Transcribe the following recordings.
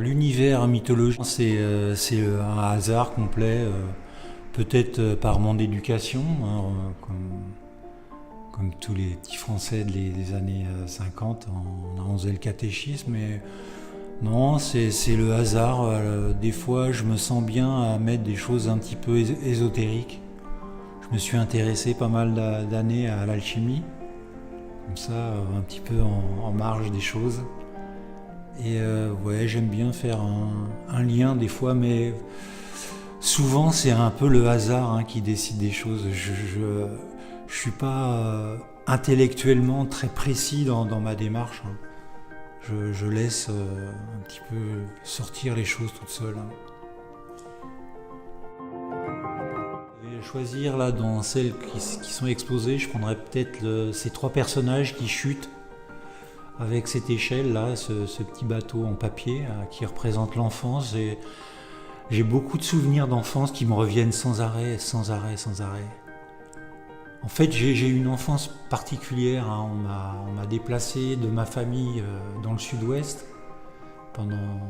l'univers mythologique, c'est un hasard complet, peut-être par mon éducation, hein, comme tous les petits Français des années 50, on faisait le catéchisme, mais non, c'est le hasard. Des fois, je me sens bien à mettre des choses un petit peu ésotériques. Je me suis intéressé pas mal d'années à l'alchimie, comme ça, un petit peu en marge des choses. Et ouais, j'aime bien faire un lien des fois, mais souvent c'est un peu le hasard, hein, qui décide des choses. Je suis pas intellectuellement très précis dans ma démarche, hein. Je laisse un petit peu sortir les choses toutes seules, hein. Je vais choisir là dans celles qui sont exposées, je prendrais peut-être ces 3 personnages qui chutent avec cette échelle là, ce petit bateau en papier qui représente l'enfance. J'ai beaucoup de souvenirs d'enfance qui me reviennent sans arrêt. En fait, j'ai eu une enfance particulière, hein. On m'a déplacé de ma famille dans le sud-ouest pendant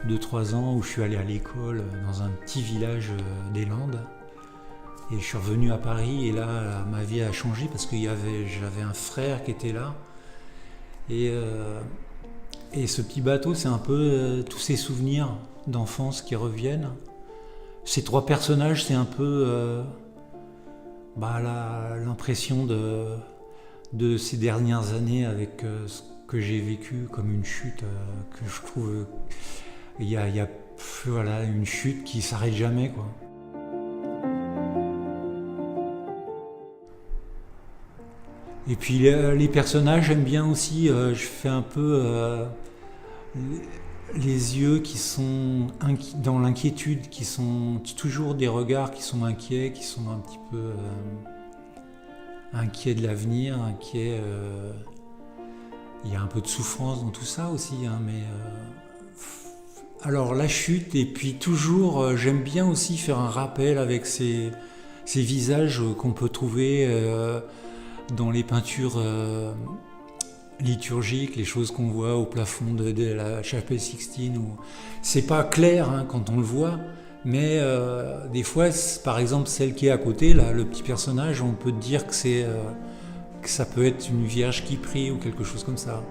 2-3 ans, où je suis allé à l'école dans un petit village des Landes. Et je suis revenu à Paris, et là, ma vie a changé parce que j'avais un frère qui était là. Et ce petit bateau, c'est un peu tous ces souvenirs d'enfance qui reviennent. Ces 3 personnages, c'est un peu l'impression de ces dernières années avec ce que j'ai vécu comme une chute, que je trouve il y a voilà, une chute qui s'arrête jamais, quoi. Et puis les personnages, j'aime bien aussi, je fais un peu les yeux qui sont dans l'inquiétude, qui sont toujours des regards qui sont inquiets, qui sont un petit peu inquiets de l'avenir, inquiets. Il y a un peu de souffrance dans tout ça aussi, hein, mais alors la chute, et puis toujours, j'aime bien aussi faire un rappel avec ces visages qu'on peut trouver dans les peintures liturgiques, les choses qu'on voit au plafond de la chapelle Sixtine. C'est pas clair, hein, quand on le voit, mais des fois, par exemple, celle qui est à côté, là, le petit personnage, on peut dire que ça peut être une vierge qui prie ou quelque chose comme ça.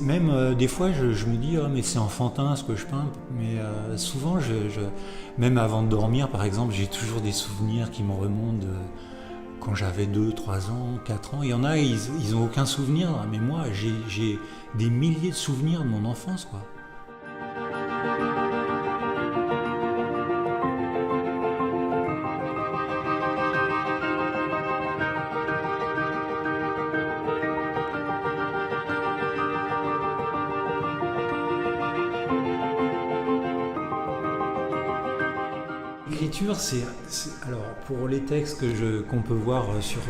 Même des fois, je me dis, oh, mais c'est enfantin ce que je peins. Mais souvent, même avant de dormir, par exemple, j'ai toujours des souvenirs qui me remontent de quand j'avais 2, 3 ans, 4 ans. Il y en a, ils n'ont aucun souvenir, mais moi, j'ai des milliers de souvenirs de mon enfance, quoi. L'écriture, alors pour les textes qu'on peut voir sur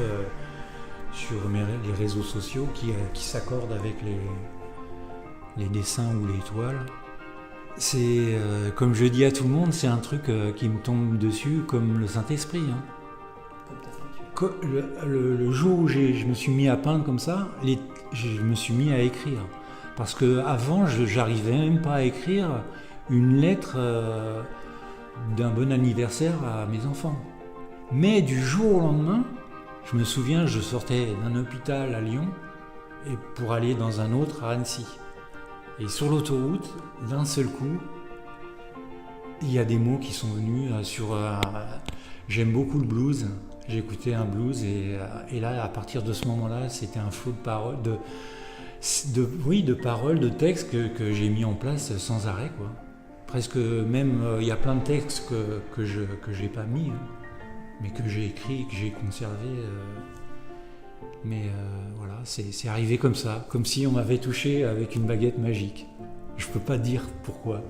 les réseaux sociaux qui s'accordent avec les dessins ou les toiles, c'est comme je dis à tout le monde, c'est un truc qui me tombe dessus comme le Saint-Esprit, hein. Le jour où je me suis mis à peindre comme ça, je me suis mis à écrire. Parce qu'avant, j'arrivais même pas à écrire une lettre d'un bon anniversaire à mes enfants. Mais du jour au lendemain, je me souviens, je sortais d'un hôpital à Lyon et pour aller dans un autre à Annecy. Et sur l'autoroute, d'un seul coup, il y a des mots qui sont venus j'aime beaucoup le blues. J'écoutais un blues et là, à partir de ce moment-là, c'était un flot de paroles, de paroles, de textes que j'ai mis en place sans arrêt, quoi. Presque même, il y a plein de textes que j'ai pas mis, hein, mais que j'ai écrit, que j'ai conservé. Mais voilà, c'est arrivé comme ça, comme si on m'avait touché avec une baguette magique. Je peux pas dire pourquoi.